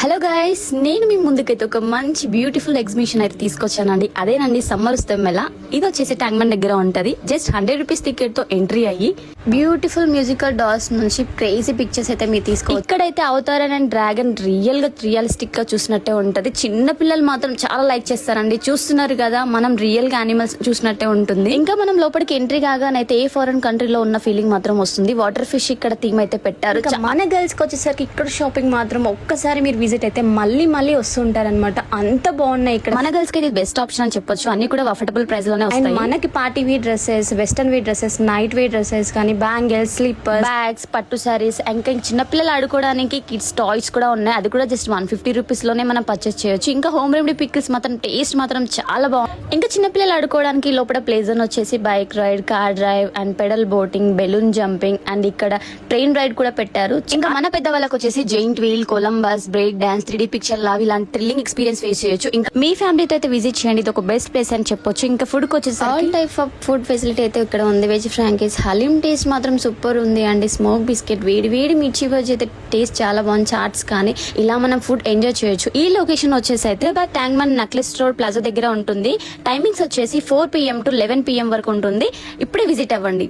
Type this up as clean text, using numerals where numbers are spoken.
Hello guys, నేను మీ ముందుకైతే ఒక మంచి బ్యూటిఫుల్ ఎగ్జిబిషన్ అయితే తీసుకొచ్చానండి. అదేనండి సమ్మర్ ఉత్సవం మేళ. ఇది వచ్చేసి ట్యాంక్ బండ్ దగ్గర ఉంటది. జస్ట్ 100 రూపీస్ టికెట్ తో ఎంట్రీ అయ్యి బ్యూటిఫుల్ మ్యూజికల్ డాల్స్ నుంచి క్రేజీ పిక్చర్స్ అయితే మీరు తీసుకోవచ్చు. ఇక్కడైతే అవతార్ అండ్ డ్రాగన్ రియలిస్టిక్ గా చూసినట్టే ఉంటది. చిన్న పిల్లలు మాత్రం చాలా లైక్ చేస్తారండి. చూస్తున్నారు కదా, మనం రియల్ గా యానిమల్స్ చూసినట్టే ఉంటుంది. ఇంకా మనం లోపలికి ఎంట్రీ కాగానైతే ఏ ఫారెన్ కంట్రీలో ఉన్న ఫీలింగ్ మాత్రం వస్తుంది. వాటర్ ఫిష్ ఇక్కడ థీమ్ అయితే పెట్టారు. మన గర్ల్స్ కి వచ్చేసరికి ఇక్కడ షాపింగ్ మాత్రం ఒక్కసారి మీరు విజిట్ అయితే మళ్ళీ వస్తుంటారనమాట. అంత బాగున్నాయి ఇక్కడ. మన గర్ల్స్ కి ఇది బెస్ట్ ఆప్షన్ అని చెప్పొచ్చు. అన్ని కూడా అఫోర్డబుల్ ప్రైస్ లోనే వస్తాయి. మనకి party wear dresses, western wear dresses, night wear dresses కానీ బ్యాంగిల్స్, స్లిప్పర్స్, బ్యాగ్స్, పట్టు సారీస్, ఇంకా చిన్నపిల్లలు ఆడుకోవడానికి కిడ్స్ టాయ్స్ కూడా ఉన్నాయి. అది కూడా జస్ట్ 150 రూపీస్ లోనే మనం పర్చేస్ చేయొచ్చు. ఇంకా హోమ్ రెమెడీ పికిల్స్ మాత్రం టేస్ట్ మాత్రం చాలా బాగుంది. ఇంకా చిన్నపిల్లలు ఆడుకోవడానికి లోపల ప్లే జోన్ వచ్చేసి bike ride, car drive and pedal boating, balloon jumping and ఇక్కడ ట్రైన్ రైడ్ కూడా పెట్టారు. ఇంకా మన పెద్దవాళ్ళకి వచ్చేసి giant wheel, Columbus, break dance, 3D picture లావ్ ఇలాంటి థ్రిల్లింగ్ ఎక్స్పీరియన్స్ ఫేస్ చేయొచ్చు. ఇంకా మీ ఫ్యామిలీతో అయితే విజిట్ చేయండి. ఇది ఒక బెస్ట్ ప్లేస్ అని చెప్పొచ్చు. ఇంకా ఫుడ్ కి వచ్చేసి all type of food facility అయితే ఇక్కడ ఉంది. వెజ్ ఫ్రాంకీస్, హలీం టేస్ట్ మాత్రం సూపర్ ఉంది అండి. స్మోక్ బిస్కెట్, వేడి మిర్చి బజ్జీ అయితే టేస్ట్ చాలా బాగుంది. చాట్స్ కానీ ఇలా మనం ఫుడ్ ఎంజాయ్ చేయొచ్చు. ఈ లొకేషన్ వచ్చేసి అయితే tank bund necklace road plaza దగ్గర ఉంటుంది. టైమింగ్స్ వచ్చేసి 4 PM to 11 PM వరకు ఉంటుంది. ఇప్పుడే విజిట్ అవ్వండి.